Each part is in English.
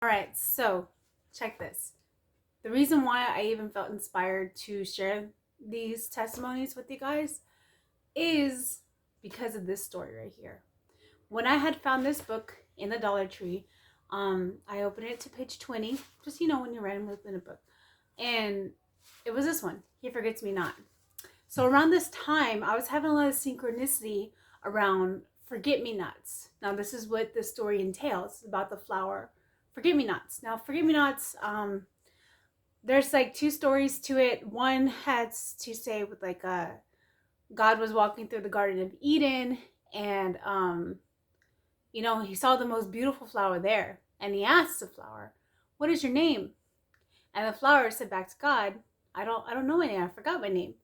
All right, so check this. The reason why I even felt inspired to share these testimonies with you guys is because of this story right here. When I had found this book in the Dollar Tree, I opened it to page 20, just when you're randomly opening a book. And it was this one, He Forgets Me Not. So around this time, I was having a lot of synchronicity around forget me nots. Now, this is what this story entails about the flower forget me nots. Now, forget me nots, there's like two stories to it. One has to say with God was walking through the Garden of Eden, and he saw the most beautiful flower there, and he asked the flower, "What is your name?" And the flower said back to God, I don't know my name. I forgot my name."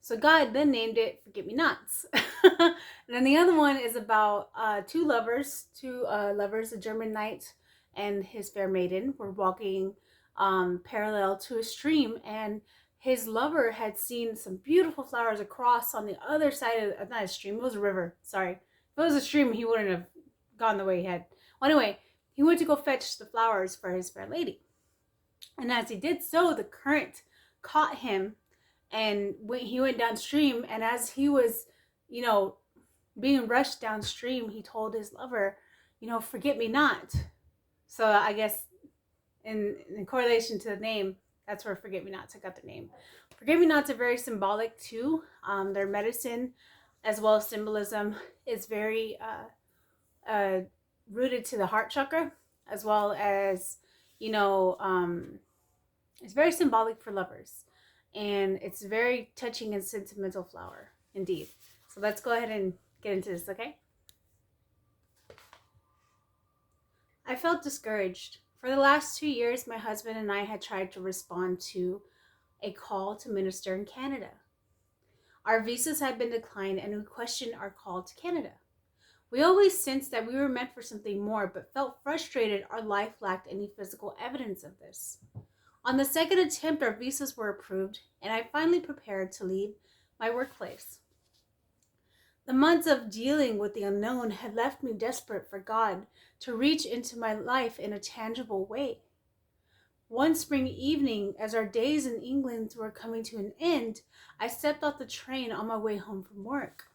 So God then named it Forget Me Nots. And then the other one is about two lovers, a German knight and his fair maiden, were walking parallel to a stream, and his lover had seen some beautiful flowers across on the other side of not a stream, it was a river. Sorry. If it was a stream, he wouldn't have gone the way he had. Well, anyway, he went to go fetch the flowers for his fair lady. And as he did so, the current caught him, and he went downstream. And as he was, being rushed downstream, he told his lover, "Forget me not." So I guess in correlation to the name, that's where Forget Me Nots got the name. Forget Me Nots are very symbolic too. Their medicine, as well as symbolism, is very rooted to the heart chakra, as well as it's very symbolic for lovers, and it's a very touching and sentimental flower indeed. So let's go ahead and get into this, okay? I felt discouraged. For the last 2 years, my husband and I had tried to respond to a call to minister in Canada. Our visas had been declined, and we questioned our call to Canada. We always sensed that we were meant for something more, but felt frustrated our life lacked any physical evidence of this. On the second attempt, our visas were approved, and I finally prepared to leave my workplace. The months of dealing with the unknown had left me desperate for God to reach into my life in a tangible way. One spring evening, as our days in England were coming to an end, I stepped off the train on my way home from work.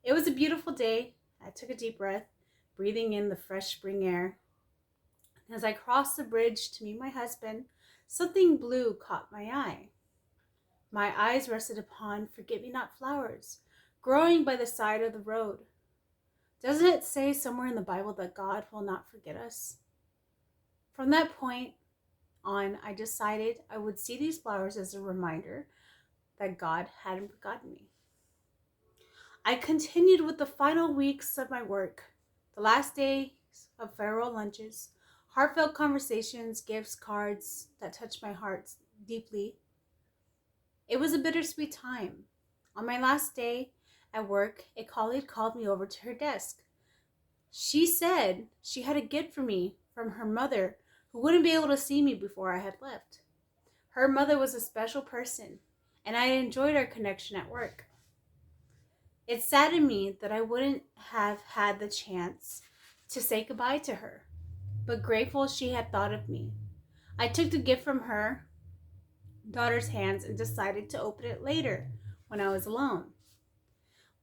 It was a beautiful day. I took a deep breath, breathing in the fresh spring air. As I crossed the bridge to meet my husband, something blue caught my eye. My eyes rested upon forget-me-not flowers, growing by the side of the road. Doesn't it say somewhere in the Bible that God will not forget us? From that point on, I decided I would see these flowers as a reminder that God hadn't forgotten me. I continued with the final weeks of my work, the last days of farewell lunches, heartfelt conversations, gifts, cards that touched my heart deeply. It was a bittersweet time. On my last day at work, a colleague called me over to her desk. She said she had a gift for me from her mother, who wouldn't be able to see me before I had left. Her mother was a special person, and I enjoyed our connection at work. It saddened me that I wouldn't have had the chance to say goodbye to her, but grateful she had thought of me. I took the gift from her daughter's hands and decided to open it later when I was alone.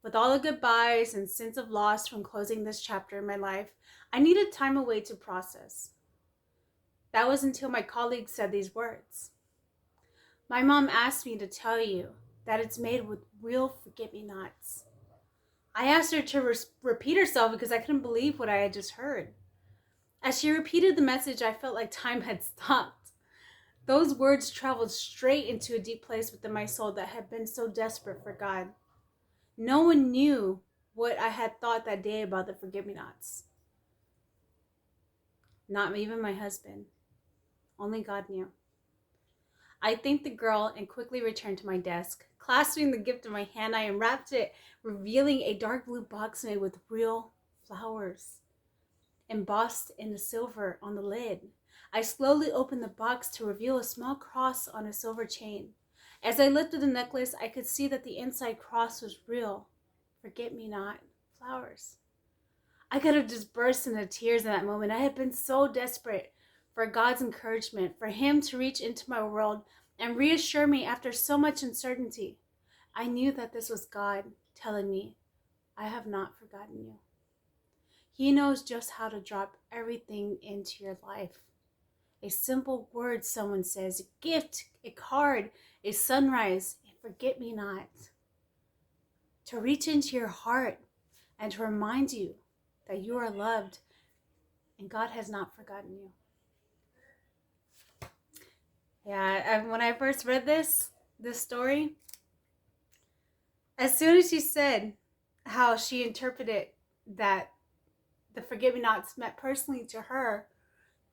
With all the goodbyes and sense of loss from closing this chapter in my life, I needed time away to process. That was until my colleague said these words. "My mom asked me to tell you that it's made with real forget-me-nots." I asked her to repeat herself because I couldn't believe what I had just heard. As she repeated the message, I felt like time had stopped. Those words traveled straight into a deep place within my soul that had been so desperate for God. No one knew what I had thought that day about the forget-me-nots. Not even my husband. Only God knew. I thanked the girl and quickly returned to my desk. Clasping the gift in my hand, I unwrapped it, revealing a dark blue box made with real flowers, embossed in the silver on the lid. I slowly opened the box to reveal a small cross on a silver chain. As I lifted the necklace, I could see that the inside cross was real forget-me-not flowers. I could have just burst into tears in that moment. I had been so desperate for God's encouragement, for Him to reach into my world and reassure me after so much uncertainty. I knew that this was God telling me, I have not forgotten you. He knows just how to drop everything into your life. A simple word someone says, a gift, a card, a sunrise, a forget-me-not. To reach into your heart and to remind you that you are loved and God has not forgotten you. Yeah, when I first read this story, as soon as she said how she interpreted that the forget-me-nots meant personally to her,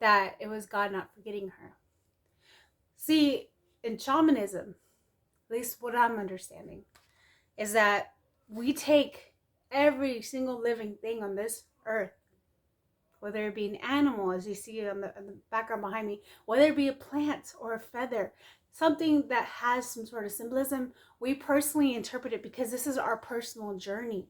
that it was God not forgetting her. See, in shamanism, at least what I'm understanding, is that we take every single living thing on this earth, whether it be an animal, as you see on the background behind me, whether it be a plant or a feather, something that has some sort of symbolism, we personally interpret it because this is our personal journey.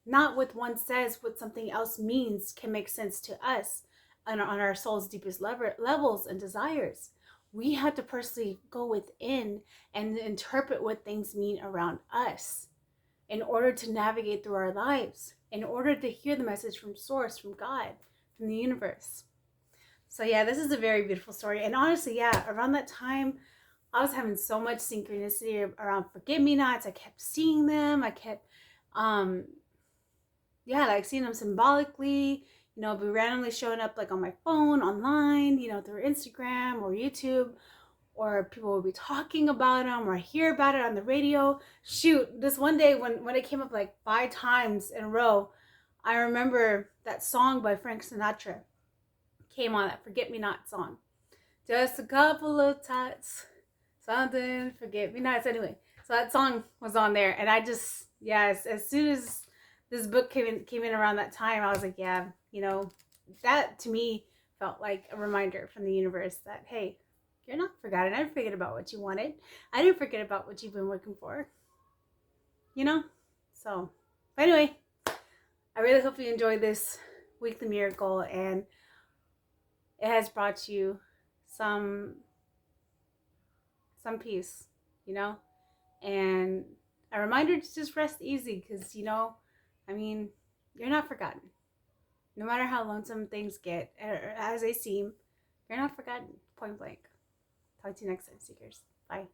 Not what one says, what something else means can make sense to us on our soul's deepest levels and desires. We have to personally go within and interpret what things mean around us in order to navigate through our lives, in order to hear the message from Source, from God, from the universe. So yeah, this is a very beautiful story. And honestly, yeah, around that time, I was having so much synchronicity around forget-me-nots. I kept seeing them. I kept, like seeing them symbolically, be randomly showing up like on my phone, online, through Instagram or YouTube, or people will be talking about them, or I hear about it on the radio. Shoot, this one day when it came up like 5 times in a row, I remember that song by Frank Sinatra came on, that Forget-Me-Not song. Just a couple of tots, something, forget-me-nots. Anyway, so that song was on there, and I just, yes, as soon as this book came in around that time, I was like, yeah, that to me felt like a reminder from the universe that, hey, you're not forgotten. I didn't forget about what you wanted. I didn't forget about what you've been working for. So anyway, I really hope you enjoyed this weekly miracle, and it has brought you some peace, and a reminder to just rest easy, because you're not forgotten. No matter how lonesome things get, or as they seem, you're not forgotten, point blank. Talk to you next time, Seekers. Bye.